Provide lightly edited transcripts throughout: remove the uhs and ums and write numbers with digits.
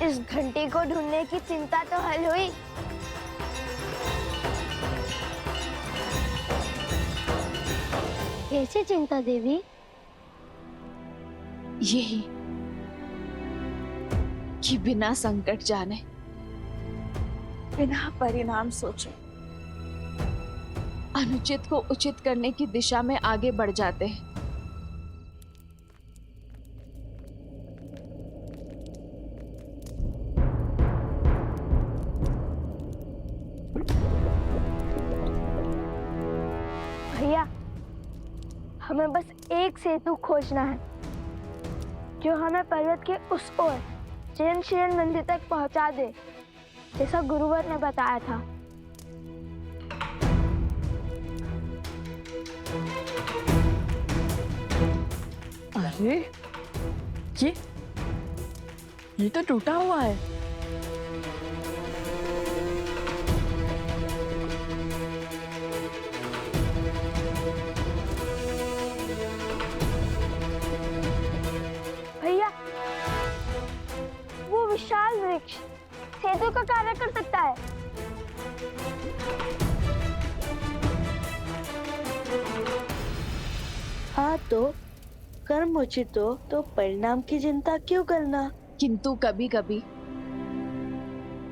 इस घंटी को ढूंढने की चिंता तो हल हुई। कैसी चिंता देवी? यही कि बिना संकट जाने, बिना परिणाम सोचे अनुचित को उचित करने की दिशा में आगे बढ़ जाते हैं। भैया, हमें बस एक सेतु खोजना है जो हमें पर्वत के उस ओर जैन शरण मंदिर तक पहुंचा दे, जैसा गुरुवर ने बताया था। अरे ये तो टूटा हुआ है। भैया, वो विशाल वृक्ष सेतु का कार्य कर सकता है। हाँ तो कर्म उचित हो तो परिणाम की चिंता क्यों करना? किंतु कभी कभी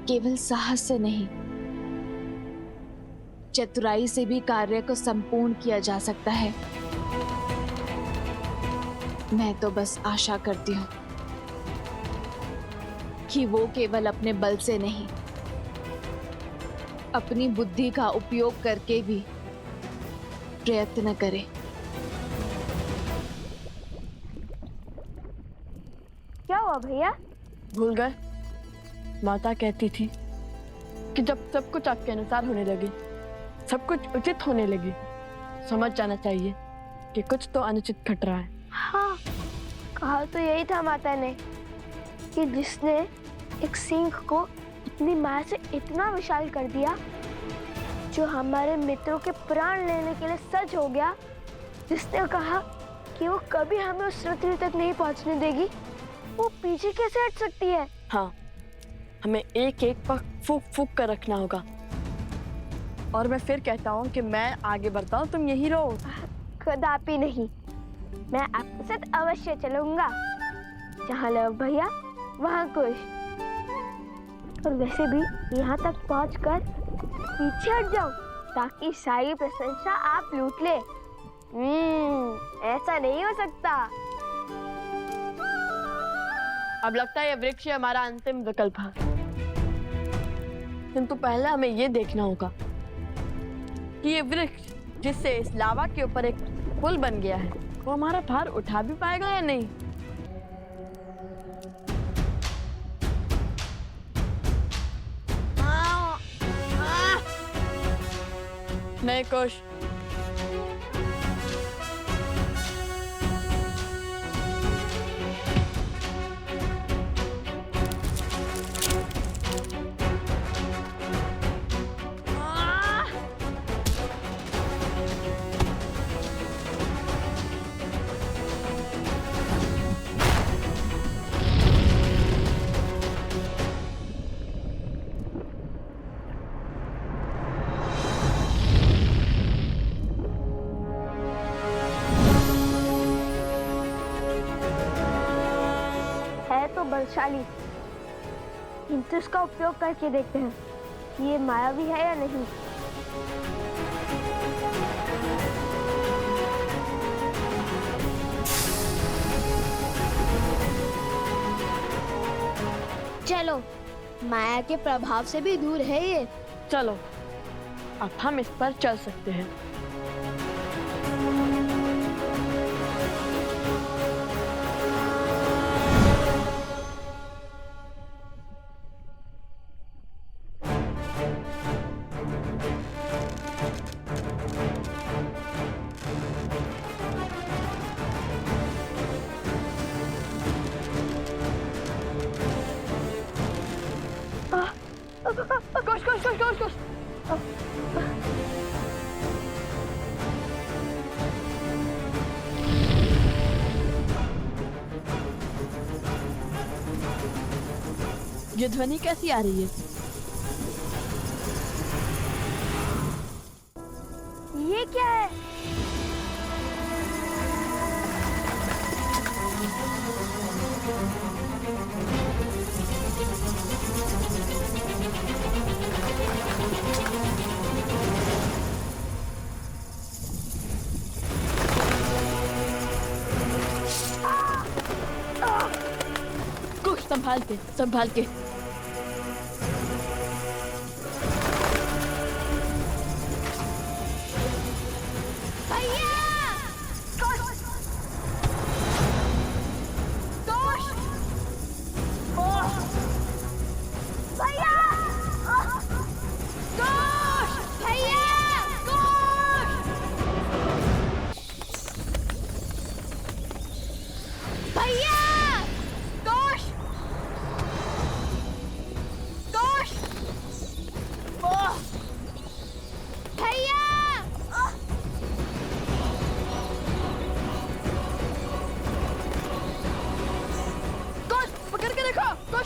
केवल साहस से नहीं, चतुराई से भी कार्य को संपूर्ण किया जा सकता है। मैं तो बस आशा करती हूँ कि वो केवल अपने बल से नहीं, अपनी बुद्धि का उपयोग करके भी प्रयत्न करे। क्या हुआ भैया? भूल गए? माता कहती थी कि जब सब कुछ आपके अनुसार होने लगे, सब कुछ उचित होने लगे, समझ जाना चाहिए कि कुछ तो अनुचित घट रहा है। हाँ, कहा तो यही था माता ने कि जिसने एक सिंह को अपनी माया से इतना विशाल कर दिया, जो हमारे मित्रों के प्राण लेने के लिए सच हो गया, जिसने कहा कि वो कभी हमें उस पृथ्वी तक नहीं पहुंचने देगी, वो पीछे कैसे हट सकती है? हाँ, हमें एक एक पर फूक फूक कर रखना होगा। और मैं फिर कहता हूँ कि मैं आगे बढ़ता हूँ, तुम यही रहो। कदापि नहीं, मैं आपके साथ अवश्य चलूंगा। जहाँ लव भैया वहाँ कुश। और वैसे भी यहाँ तक पहुँचकर पीछे हट जाओ ताकि सारी प्रशंसा आप लूट ले। ऐसा नहीं हो सकता। अब लगता है ये वृक्ष हमारा अंतिम विकल्प है, किंतु पहले हमें ये देखना होगा कि ये वृक्ष जिससे इस लावा के ऊपर एक पुल बन गया है, वो हमारा भार उठा भी पाएगा या नहीं। नहीं कुश, है तो बलशाली, किंतु इसका उपयोग करके देखते हैं कि ये मायावी है या नहीं। चलो, माया के प्रभाव से भी दूर है ये। चलो अब हम इस पर चल सकते हैं। कुश। ये ध्वनि कैसी आ रही है? ये क्या है? कुछ संभाल के, संभाल के।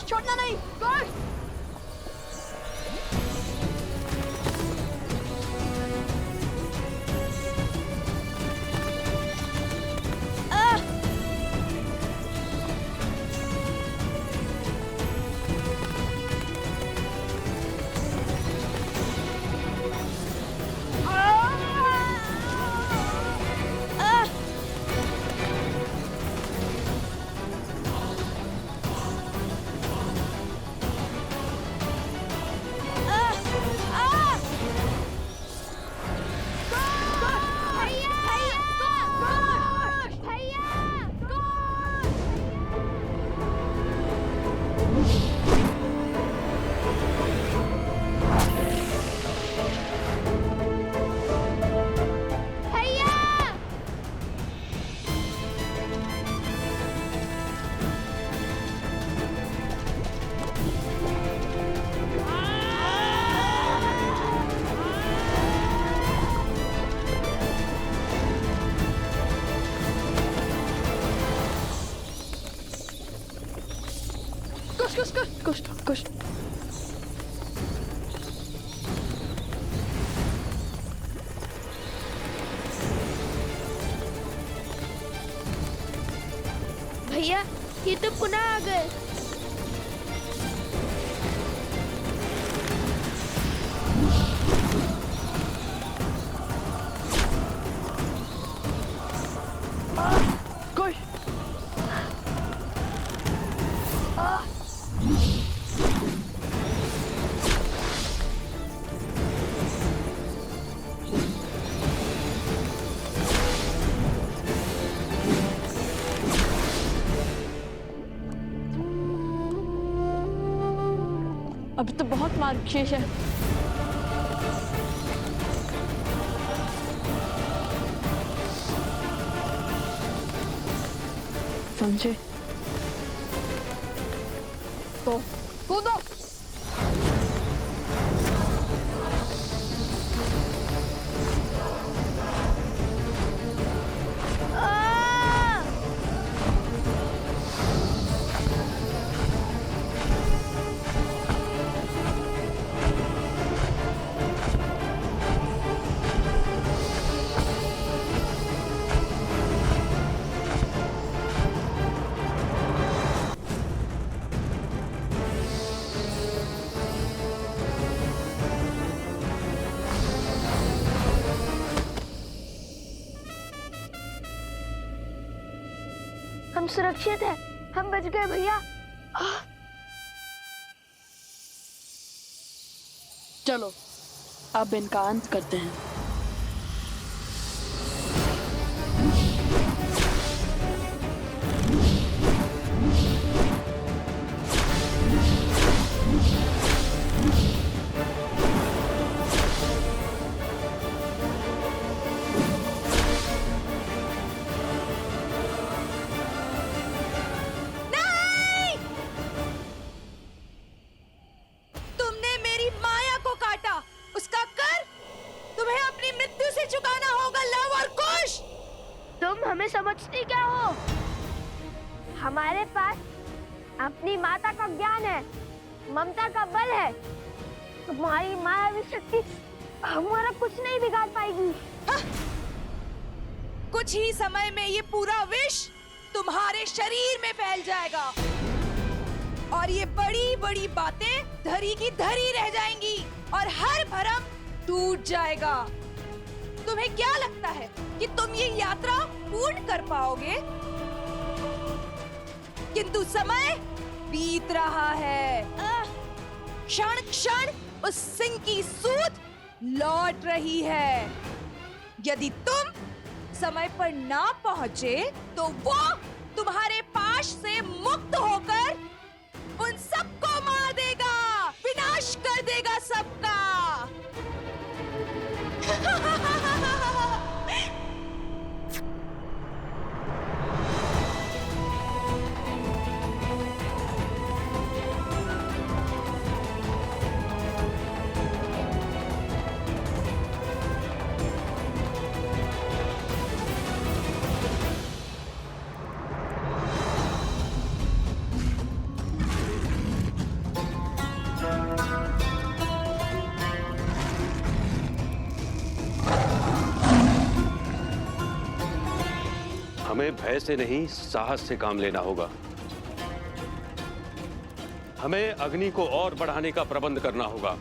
छोड़ना नहीं। कुछ भैया ये तो पुनः आ गए। कुछ अभी तो बहुत मार शेष है। समझे तो कूदो। हम सुरक्षित हैं, हम बच गए भैया। चलो अब इनका अंत करते हैं। तुम हमें समझती क्या हो? हमारे पास अपनी माता का ज्ञान है, ममता का बल है। तुम्हारी मायावी शक्ति हमारा कुछ नहीं बिगाड़ पाएगी। कुछ ही समय में ये पूरा विष तुम्हारे शरीर में फैल जाएगा और ये बड़ी बड़ी बातें धरी की धरी रह जाएंगी और हर भरम टूट जाएगा। तुम्हें क्या लगता है कि तुम ये यात्रा पूर्ण कर पाओगे? किंतु समय बीत रहा है। क्षण क्षण उस सिंह की सूंड लौट रही है। यदि तुम समय पर ना पहुंचे तो वो तुम्हारे पाश से मुक्त होकर उन सबको मार देगा, विनाश कर देगा सबका। हमें भय से नहीं, साहस से काम लेना होगा। हमें अग्नि को और बढ़ाने का प्रबंध करना होगा,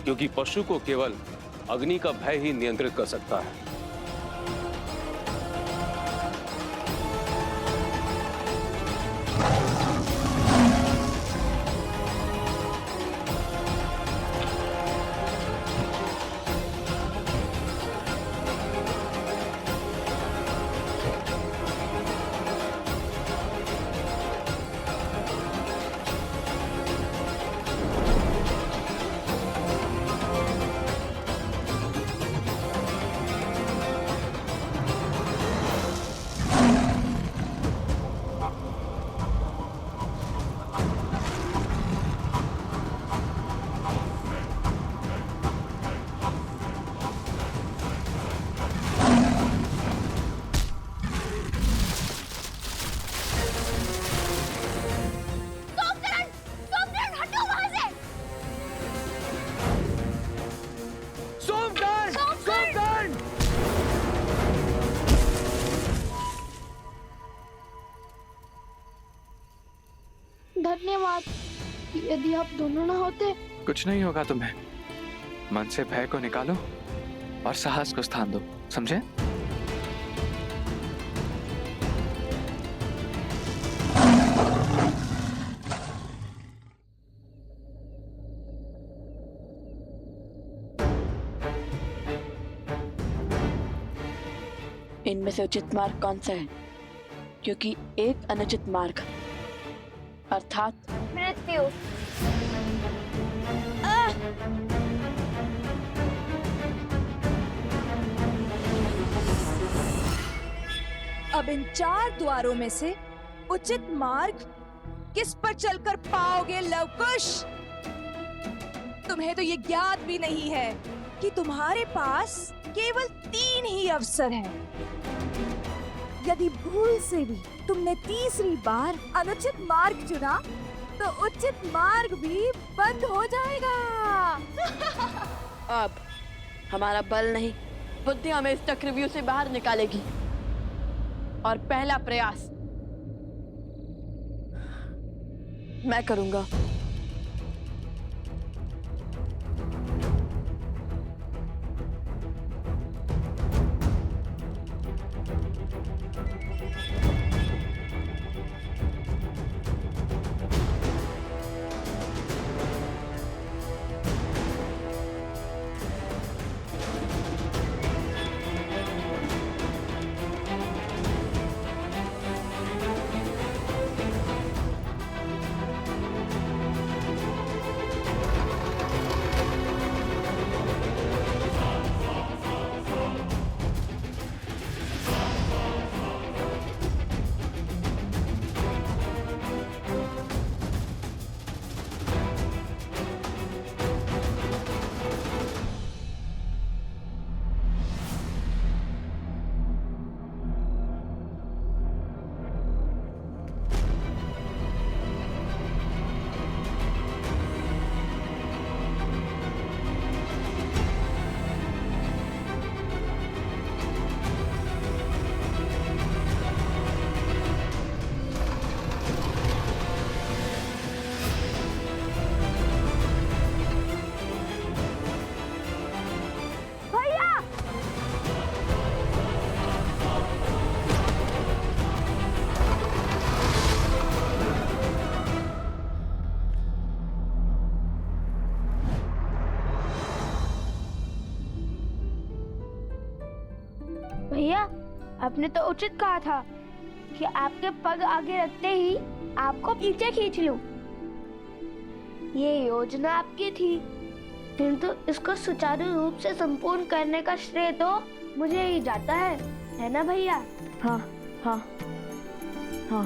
क्योंकि पशु को केवल अग्नि का भय ही नियंत्रित कर सकता है। धन्यवाद। यदि आप दोनों ना होते। कुछ नहीं होगा तुम्हें। मन से भय को निकालो और साहस को स्थान दो, समझे? इनमें से उचित मार्ग कौन सा है? क्योंकि एक अनुचित मार्ग अर्थात मृत्यु। अब इन 4 द्वारों में से उचित मार्ग किस पर चलकर पाओगे लवकुश? तुम्हें तो ये ज्ञात भी नहीं है कि तुम्हारे पास केवल 3 ही अवसर हैं। यदि भूल से भी तुमने तीसरी बार अनुचित मार्ग चुना तो उचित मार्ग भी बंद हो जाएगा। अब हमारा बल नहीं, बुद्धि हमें इस चक्रव्यूह से बाहर निकालेगी। और पहला प्रयास मैं करूंगा। भैया, आपने तो उचित कहा था कि आपके पग आगे रखते ही आपको पीछे खींच लूं। ये योजना आपकी थी, किंतु इसको सुचारू रूप से संपूर्ण करने का श्रेय तो मुझे ही जाता है ना भैया? हाँ हाँ हाँ,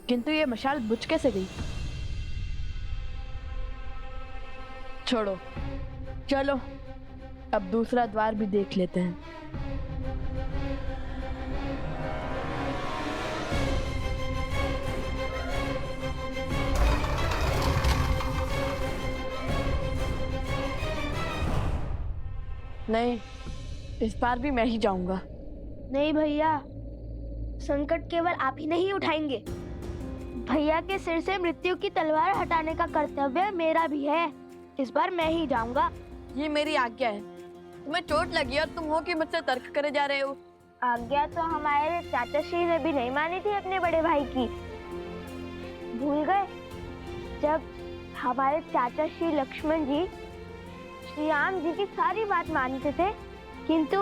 किंतु ये मशाल बुझ कैसे गई? छोड़ो, चलो अब दूसरा द्वार भी देख लेते हैं। नहीं, इस बार भी मैं ही जाऊंगा। नहीं भैया, संकट केवल आप ही नहीं उठाएंगे। भैया के सिर से मृत्यु की तलवार हटाने का कर्तव्य मेरा भी है। इस बार मैं ही जाऊंगा। ये मेरी आज्ञा है। तुम्हें चोट लगी और तुम हो कि मुझसे तर्क करे जा रहे हो। आज्ञा तो हमारे चाचा श्री ने भी नहीं मानी थी अपने बड़े भाई की। भूल गए जब हमारे चाचा श्री लक्ष्मण जी श्री राम जी की सारी बात मानते थे, किंतु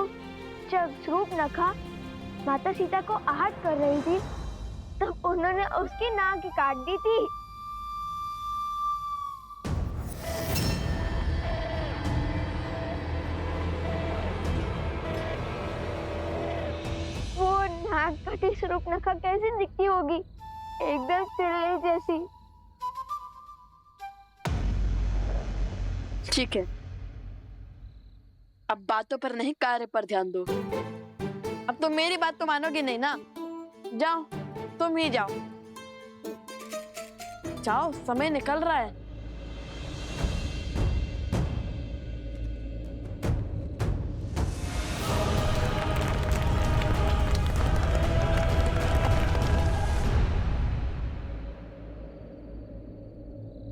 जब शूर्पणखा माता सीता को आहत कर रही थी तब उन्होंने उसकी नाक काट दी थी। वो नाक कटी शूर्पणखा कैसी दिखती होगी? एकदम चिड़ै जैसी। ठीक है, अब बातों पर नहीं कार्य पर ध्यान दो। अब तो मेरी बात तो मानोगे नहीं ना? जाओ, तुम ही जाओ। जाओ, समय निकल रहा है।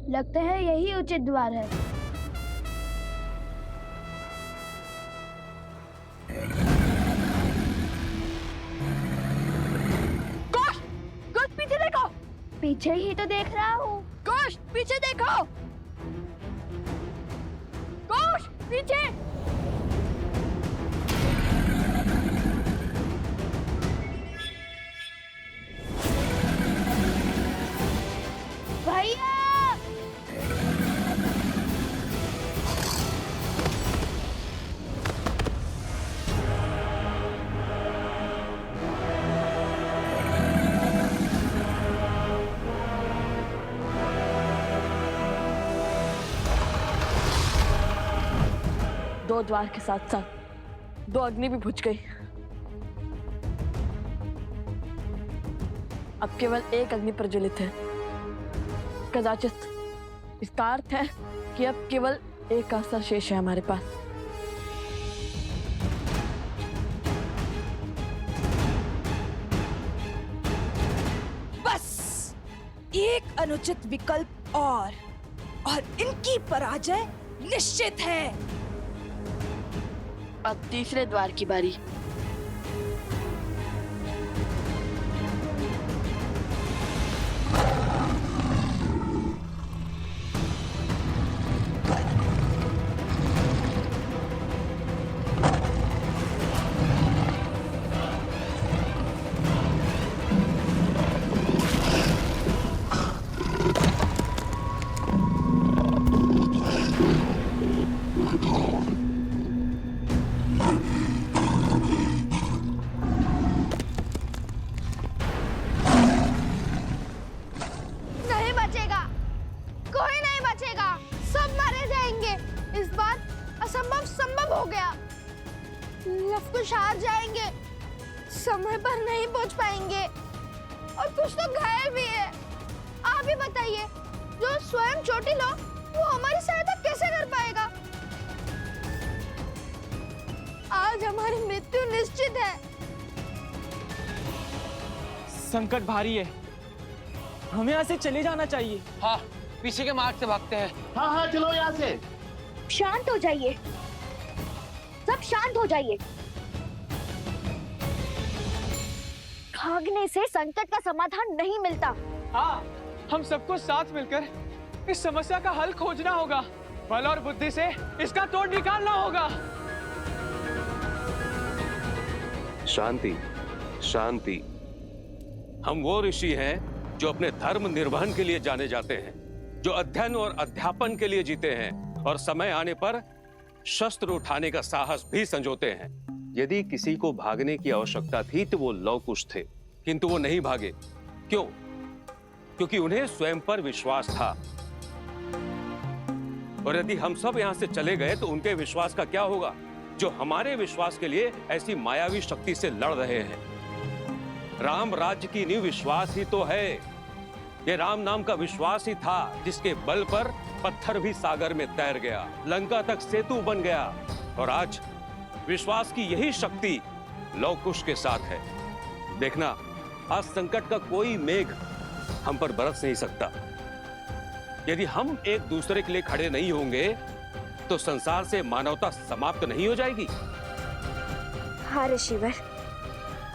लगता है यही उचित द्वार है। पीछे ही तो देख रहा हूँ। कोश, पीछे देखो। कोश, पीछे। भैया! दो द्वार के साथ साथ दो अग्नि भी बुझ गई। अब केवल एक अग्नि प्रज्वलित है। कदाचित इसका अर्थ है कि अब केवल एक अस्त्र शेष है हमारे पास। बस एक अनुचित विकल्प और इनकी पराजय निश्चित है। अब तीसरे द्वार की बारी। कुछ हार जाएंगे, समय पर नहीं पहुंच पाएंगे और कुछ तो घायल भी है। आप ही बताइए, जो स्वयं चोटिल हो वो हमारी सहायता कैसे कर पाएगा? आज हमारी मृत्यु निश्चित है। संकट भारी है, हमें यहाँ से चले जाना चाहिए। हाँ, पीछे के मार्ग से भागते हैं। हाँ हाँ, चलो यहाँ से। शांत हो जाइए, सब शांत हो जाइए। भागने से संकट का समाधान नहीं मिलता। हाँ, हम सबको साथ मिलकर इस समस्या का हल खोजना होगा। बल और बुद्धि से इसका तोड़ निकालना होगा। शांति, शांति। हम वो ऋषि हैं जो अपने धर्म निर्वहन के लिए जाने जाते हैं, जो अध्ययन और अध्यापन के लिए जीते हैं और समय आने पर शस्त्र उठाने का साहस भी संजोते हैं। यदि किसी को भागने की आवश्यकता थी तो वो लव कुश थे, किंतु वो नहीं भागे। क्यों? क्योंकि उन्हें स्वयं पर विश्वास था। और यदि हम सब यहां से चले गए तो उनके विश्वास का क्या होगा, जो हमारे विश्वास के लिए ऐसी मायावी शक्ति से लड़ रहे हैं। राम राज्य की नींव विश्वास ही तो है। ये राम नाम का विश्वास ही था जिसके बल पर पत्थर भी सागर में तैर गया, लंका तक सेतु बन गया। और आज विश्वास की यही शक्ति लव कुश के साथ है। देखना, आज संकट का कोई मेघ हम पर बरस नहीं सकता। यदि हम एक दूसरे के लिए खड़े नहीं होंगे तो संसार से मानवता समाप्त नहीं हो जाएगी। हाँ ऋषिवर,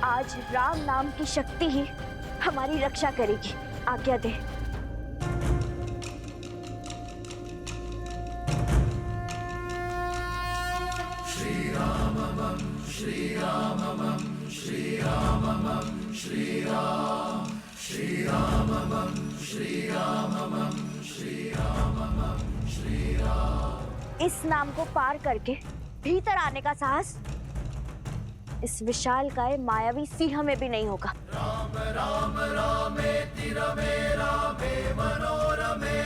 आज राम नाम की शक्ति ही हमारी रक्षा करेगी। आज्ञा दे। इस नाम को पार करके भीतर आने का साहस इस विशाल काय मायावी सिंह में भी नहीं होगा। राम राम रामेति रमे रामे मनोरमे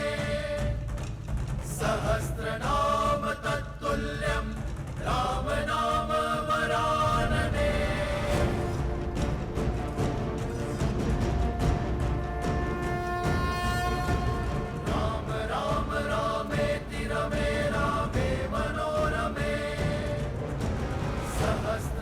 सहस्रनाम तत्तुल्यं राम नाम वरानने। राम राम रामेति रमे रामे मनोरमे सहस्र